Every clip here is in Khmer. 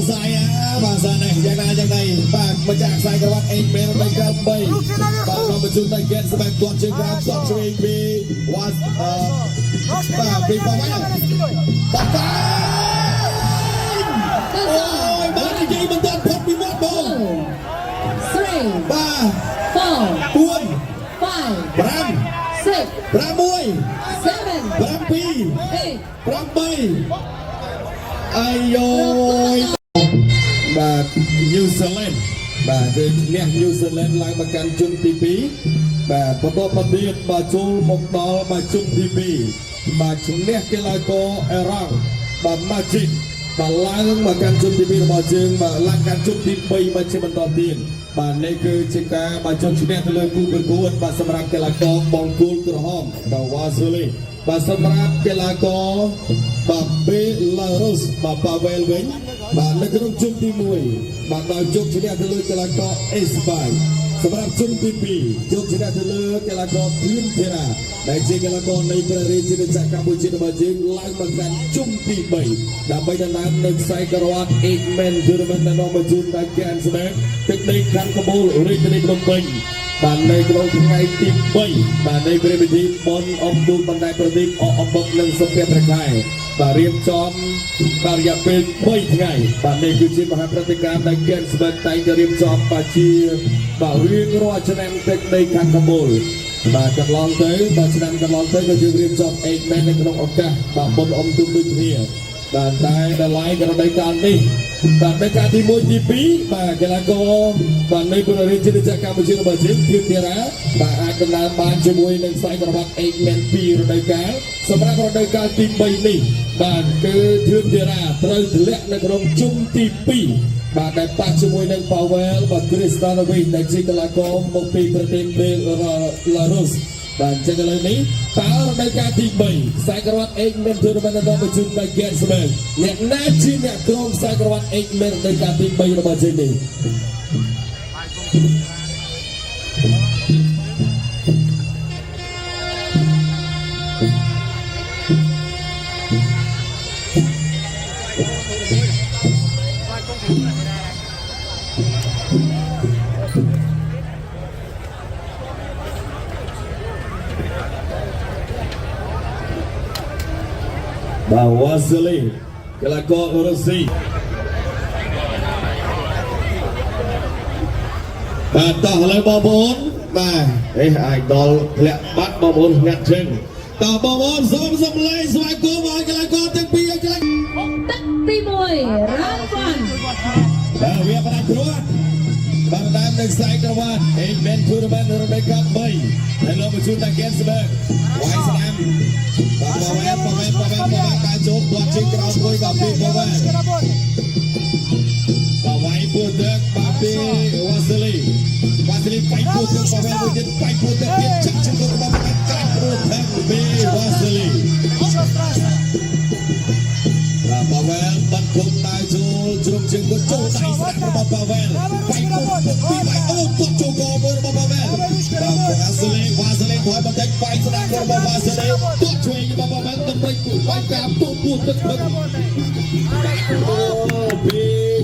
saya bahasa nih jangan bang macam saya kawan Ekmen mereka baik bang berjumpa gen sebagai tuan cengkram tuan cengbi was bang berpawai oh bang jadi bentar pot bimat bang 3 bang 4 buan 5 beram 6 beramui 7 berampi 8 berampai ayoបាទ New Zealand បាទគឺអ្នក New Zealand ឡើងមកកាន់ជុំទី2បាទបន្តមកទៀតបាទចូលមកដល់មកជុំទី2បាទជំនះកីឡាករអេរ៉ង់បាទ Magic បាទឡើងមកកាន់ជុំទី2របស់យើងបាទឡើងកាន់ជុំទី3មកជាបន្តទៀតបាទនេះគឺជាការបាទជោគជម្នះទៅលើគូប្រកួតបាទសម្រាប់កីឡាករបង្គោលក្រហមបាទវ៉ាស៊ូលីបាទសម្រាប់កីឡាករបាទបេឡារុសបាទប៉ាវែលវិញបាទនៅក្នុងជុំទី1បាទដោយជោគជម្នះទៅលើកីឡាករអេស្ប៉ាញសម្រាប់ជុំទី2ជោគជម្នះទៅលើកីឡាករភឿនធីរ៉ាដែលជាកីឡាករនៃព្រះរាជាណាចក្រកម្ពុជារបស់យើងឡើងមកកាន់ជុំទី3ដើម្បីដណ្ដើមនៅខ្សែក្រវ៉ាត់ Ekmen Tournament នៅក្នុងជុំដែលគេអានស្មែទឹកដីខាងកំពូលរាជធានីភ្នំពេញបាទនៅក្នុងថ្ងៃទី3បាទនៃព្រះពិធីបុណ្យអុំទូលបណ្ដែតប្រទីបអអំបុកនិងសុភមង្គលបាទរៀបចំបាទរយៈពេល3ថ្ងៃបាទនេះគឺជាមហាព្រឹត្តិការណ៍ដែលគេស្បិតតែងតែរៀបចំបាទជាបាទរៀងរាល់ឆ្នាំទឹកដីខាងកំពូលបាទកន្លងទៅបាទឆ្នាំកន្លងទៅក៏យើងរៀបចំ Ekmen នៅក្នុងឱកាសបាទបុណ្យអុំទូលដូចគ្នាបាទតែដល់ឡៃករណីកាលនេះបាទនៅកាលទី1ទី2បាទកីឡាករបាទនៃព្រះរាជាណាចក្រកម្ពុជារបស់យើងភឿនធីរ៉ាបាទអាចដំណើរបានជាមួយនឹងខ្សែក្រវ៉ាត់ Ekmen 2រដូវកាលសម្រាប់រដូវកាលទី3នេះបាទគឺភឿនធីរ៉ាត្រូវធ្លាក់នៅក្នុងជុំទី2បាទដែលប៉ះជាមួយនឹង Pavel បាទ Kristanovic ដែលជាកីឡាករមកពីប្រទេសបេឡារុសបាទចឹងឥឡូវនេះតើរដូវកាលទី3ខ្សែក្រវ៉ាត់ Ekmen Tournament ដល់ប្រជុំនៅ Gensberg អ្នកណាជាអ្នកក្រុមខ្សែក្រវ៉ាត់ Ekmen រដូវកាលទី3របស់ជើងនេះបាទវ៉ាស៊ូលីកីឡាកររុស្ស៊ីបាទតោះឥឡូវបងប្អូនបាទអាចដល់ធ្លាក់បាត់បងប្អូនងាត់ជើងតោះបងប្អូនសូមសំឡេងស្វាគមន៍ឲ្យកីឡាករទាំងពីរឲ្យកីឡាទឹកទី1រ៉ាន់វ៉ាន់បាទវាប្រដាប់គ្រួតបាទតាមនៅខ្សែក្រវ៉ាត់ Ekmen Tournament រដូវកាល3ហើយលោកបញ្ជូនតា Gensberg វាយស្ដាំបាទប៉ាវែលការជោគគាត់ជិះក្រោមមួយបាទពីប៉ាវែលបាទវាយពួតទឹកបាទពីវ៉ាស៊ូលីបែកពួតទឹកប៉ាវែលមួយទៀតបែកពួតទឹកទៀតចាក់ជង្គង់របស់ប៉ាវែលកាច់ពួតទឹកពីវ៉ាស៊ូលីបាទប៉ាវែលបាត់គុំដើរចូលជ្រុំជើងគាត់ចូលដៃស្ដាំរបស់ប៉ាវែលបែកពួតទឹកពីបែកអូគាត់ចូលកមួយរបស់ប៉ាវែលបាទវ៉ាស៊ូលីថយបន្តិចបែកស្ដាំរបស់វ៉ាស៊ូលីគាត់ជួយរបស់ប៉ាវែលទៅបែកបែកកាប់ទួពួតទឹកអូពី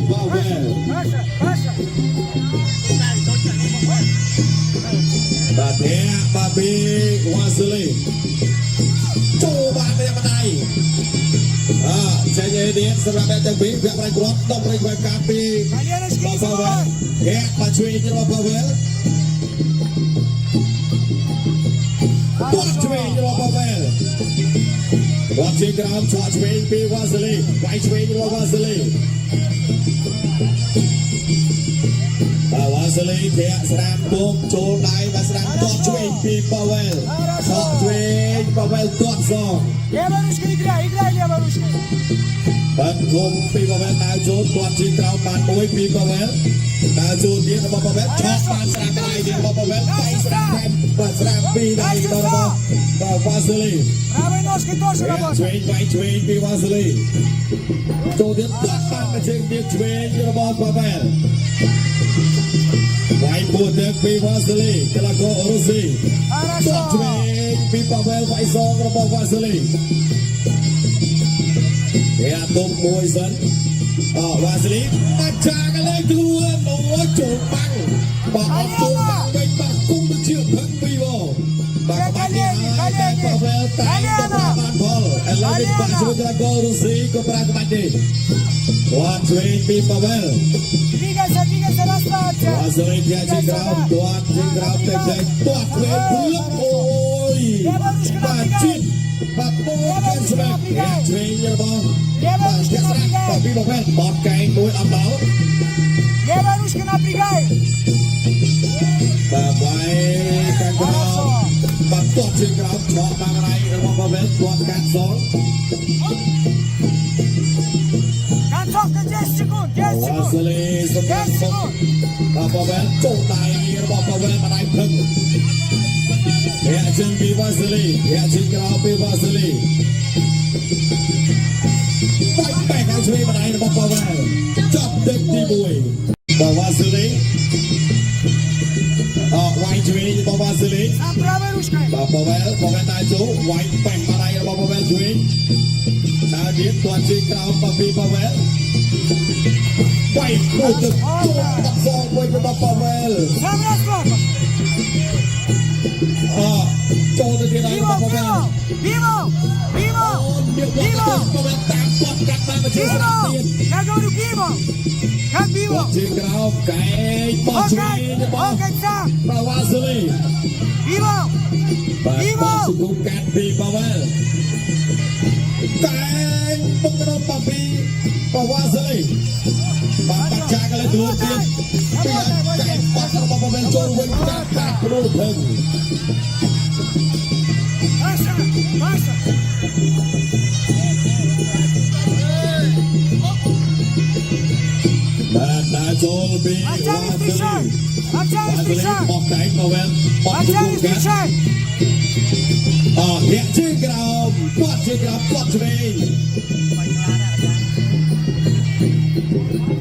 ប៉ាវែលបាទនេះបាទពីវ៉ាស៊ូលីចូលបានតែម្ដាយចេញឯនេះសម្រាប់អ្នកទាំងពីរវាប្រៃគ្រាប់ដល់ប្រៃវាកាពីបាទប៉ាវែលបាទជួយរបស់ប៉ាវែលគាត់ជួយរបស់ប៉ាវែលគាត់ជាក្រោមឆ្លក់ឆ្វេងពីវ៉ាស៊ូលីវាយឆ្វេងរបស់វ៉ាស៊ូលីបាទវ៉ាស៊ូលីធាក់ស្រាមពុកចូលដៃបាទស្រាមទាត់ឆ្វេងពីប៉ាវែលឆ្លក់ឆ្វេងប៉ាវែលទាត់សងបាទគុំពីប៉ាវែលដើរចូលគាត់ជាក្រោមបានមួយពីប៉ាវែលដើរចូលទៀតរបស់ប៉ាវែលឆក់បានស្រាមដៃទៀតរបស់ប៉ាវែលដៃស្រាមបាទស្រាមពីដៃរបស់បាទវ៉ាស៊ូលីឆ្វេងវាយឆ្វេងពីវ៉ាស៊ូលីចូលទៀតទាត់បានមកជើងទៀតឆ្វេងរបស់ប៉ាវែលវាយពួតទឹកពីវ៉ាស៊ូលីកីឡាកររុស្ស៊ីទាត់ឆ្វេងពីប៉ាវែលវាយសងរបស់វ៉ាស៊ូលី Dia tung môi dẫn và xử lý mặt trà cái lấy luôn nó chủ băng và họ chủ băng bên mặt cũng được chịu thân vi vô và các bạn đi hai tay vào về tay cho các bạn ball and let it back to the goal to see các bạn đi one three pin Pavel và xử lý theo trên groundtek tuat về bước ôi và chít và bố bên sân nhà chơi như bóng và tiếp ra và pin Pavel một cái mũi ấm máu và vai càng ground và tuột trên ground cho mang này và Pavel tuột càng gió và xử lý và Pavel chỗ này và Pavel mà đánh thân hệ chân bị Vasily hệ chân cao bị Vasily bánh bẻ hàng chơi mà đánh và Pavel chọc đứt đi bùi và Vasily quay chơi và Vasily và Pavel tại chỗ quay bẻ mà đánh và Pavel chơi đã biết toàn trên cao và bị Pavel quay một lực trộn đặt giòn với cái Pavel cho tới thế này Pavel Pavel tạm toàn cắt ba và chia sẻ tiền trên cao cái bóng chơi như bóng và Vasily và bóng sự cũng cắt đi Pavel cái bóng cái đó Papi và Vasily và bắt cha cái lấy dua tiền bây giờ cái bắt nó vào bên trôi với các các đôi thân đã trôi bị Vasily bọc cái Pavel bọc cái cái hiện trên cái nào quạt về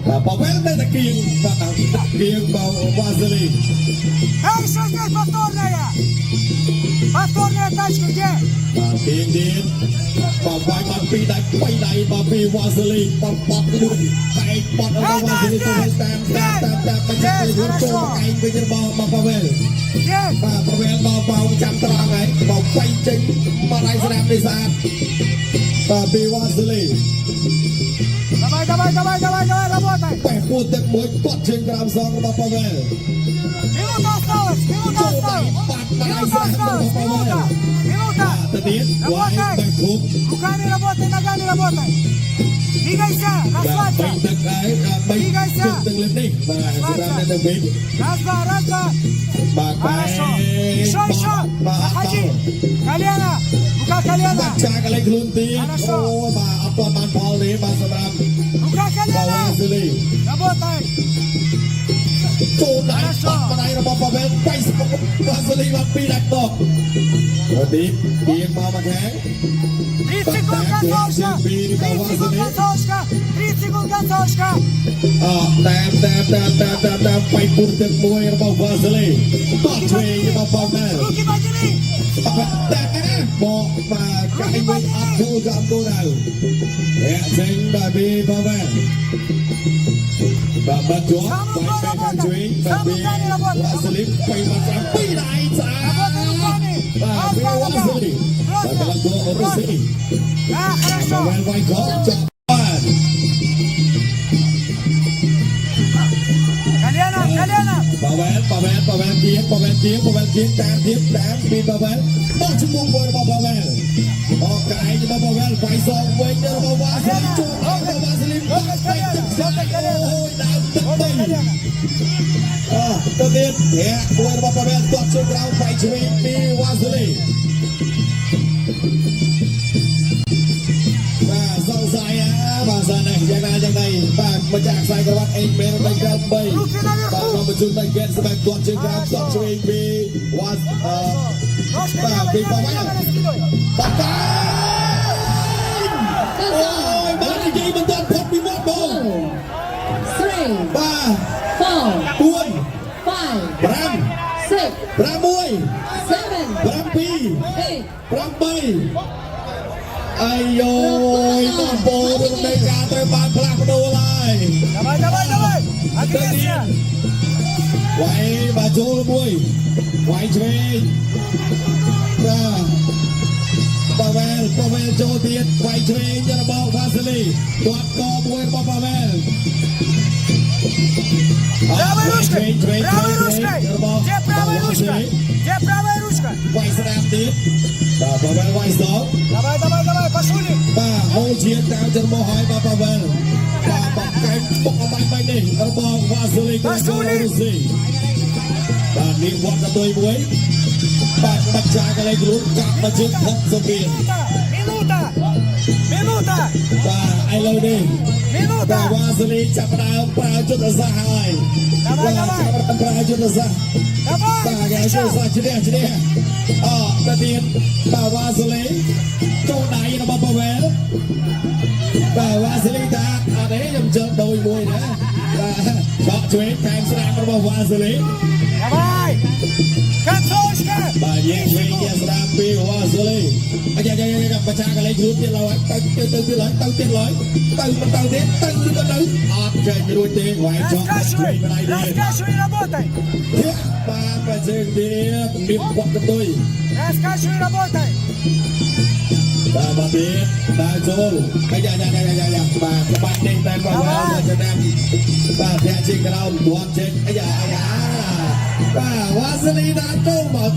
và Pavel đây là kiêng vào Vasily và kiêng đến và quay bàn pi đánh quay đầy và pi Vasily bọt cái đường tay bọt ở đâu Vasily Pavel tam mình sẽ hướng cho cái với cái ball mà Pavel và Pavel vào chạm tròn ấy vào quay chính mà lại sẽ làm đi ra và pi Vasily Давай, работай! Quẻ một tật mới quạt trên gram song và Pavel Минута осталась! Минута! Tự tiến quay bạch khúc Руками работай, ногами работай! Двигайся, расслабься! Bánh tật ấy, bánh trực từng lên đi và sẽ ra lên đường vĩnh Раз, два! Và Хорошо! cái Еще! Заходи! Колено! Рука колено! Bác cha cái lấy luôn tiến Ô và ấp toàn bàn ball đến và sơ ram Рука và колено! Vasily Работай! Chỗ này bắt vào đây là bóng Pavel quay sang Vasily và pi đánh to Rồi tiếp kiêng vào mặt kháng 30 секунд концовочка! 30 секунд концовочка! 30 секунд концовочка! Tam quay phunទឹកមួយរបស់ Vasily តោះឆ្វេងរបស់ Pavel Руки подними! មកបាទកាយវិញអត់ចូលចាំគោលដៅអ្នកចេញបាទពី Pavel បាទបាត់ជាប់បាយបែកខាងឆ្វេងបាទពី Vasily quayមកតាមពីដៃស្អាត Работай руками! បាទពី Vasily បាទកន្លងគោល Vasily Да, хорошо! Pavel វាយកចាប់បាន Колено! Pavel kiêngតាមពី Pavel បោះជំងឺមួយរបស់ Pavel អកកាយរបស់ Pavel វាយសងវិញរបស់ Vasily ចូលដល់ Vasily បាត់ទៅទឹកស្អាតអូយដើមទឹកទៅទៅទៀតអ្នកមួយរបស់ Pavel ទាត់ជើងក្រោមវាយឆ្វេងពី Vasily បាទសង្ស័យបាទសិននេះយ៉ាងណាបាទមកចាក់ខ្សែក្រវ៉ាត់អេងមែនដល់ក្រោម3បាទមកបញ្ជូនដល់គេស្បែកទាត់ជើងក្រោមទាត់ឆ្វេងពី Ножкаបាទពី Pavel បាត់ទៅអូយបាទនិយាយមិនទាន់ផុតពីមាត់បង 3, បាទ 4, 4 5, 5 6, 6 7, 7 8, 8 អាយយយបងបង Давай, давай, давай. Агрессия. វាយបាទចូលមួយវាយឆ្វេងបាទប៉ាវែលចូលទៀតវាយឆ្វេងរបស់វ៉ាសេលីទាត់កមួយរបស់ប៉ាវែល Правой ручкой. Правой ручкой. របស់ Где правая ручка? Где правая ручка? វាយស្ដាំទៀតបាទប៉ាវែលវាយសង Давай, давай, давай, пошли. បាទហូរជាតាមចរមកហើយបាទប៉ាវែលបាទបាក់កែងបុកអបាញ់បាញ់នេះរបស់វ៉ាសេលីក៏ចូលរូស៊ីបាទនេះវត្តកតុយមួយបាទបាច់ចាកន្លែងគ្រូកាប់មកជើងផុកសុភី Минута. Минута. បាទឥឡូវនេះបាទ Минута. វ៉ាសេលីចាប់ផ្ដើមប្រើយុទ្ធសាស្ត្រហើយ Давай, បាទ давай. ចាប់ផ្ដើមប្រើយុទ្ធសាស្ត្រ Давай, បាទគេយុទ្ធ сейчас. សាស្ត្រជ្រះទៅទៀតបាទវ៉ាសេលីចូលដៃរបស់ប៉ាវែលបាទវ៉ាសេលីតាអត់ទេខ្ញុំជើងដូចមួយណាបាទឆក់ឆ្វេងកែងស្រាំរបស់វ៉ាសេលី Давай. Концовочка. បាទយើងឆ្វេងជាស្ដាប់ពីវ៉ាសេលីអាយ៉ាបច្ចាកន្លែងគ្រូទៀតឡើយទៅទៀតឡើយទៅទៀតឡើយទៅមិនទៅទៀតទៅមិនទៅអត់ចេញរួចទេវាយចង់ឆ្វេង Раскачивай. មិនដែរទេ Раскачивай, работай. បាទបច្ចេកទៀតមានវត្តកតុយ Раскачивай, работай. បាទបាទទៀតបាទចូលអាយ៉ាបាទក្បាច់នេះតែបើមកទៅតាមបាទធាក់ជាក្រោមទាត់ចេញអាយ៉ាបាទវ៉ាសេលីណាចូលមក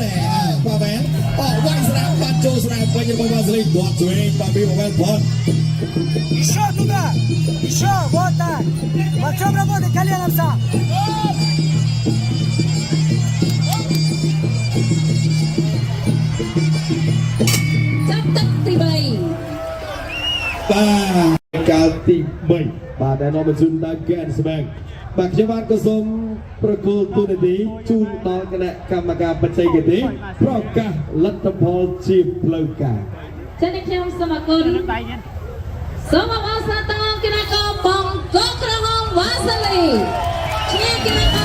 ដែរបាទមែនអូវាយស្ដាប់បាត់ចូលស្ដាប់វិញរបស់វ៉ាសេលីទាត់ឆ្វេងបាទពីមកវិញផុត Еще туда. Еще. Вот так. Во чем работай? Коленом сам. ចាប់ទឹកទី បាទកាលទី3បាទដែលនាំមកជូនដល់កែនស្បែងបាទខ្ញុំបាទក៏សូមប្រគល់ទូនាទីជូនដល់គណៈកម្មការបច្ចេកទេសប្រកាសលទ្ធផលជាផ្លូវការ 3ចា៎ខ្ញុំសូមអរគុណសូមអបអរសាទរគណៈកម្មបងកកក្រហមវ៉ាសេលីឈ្នះគណៈកម្ម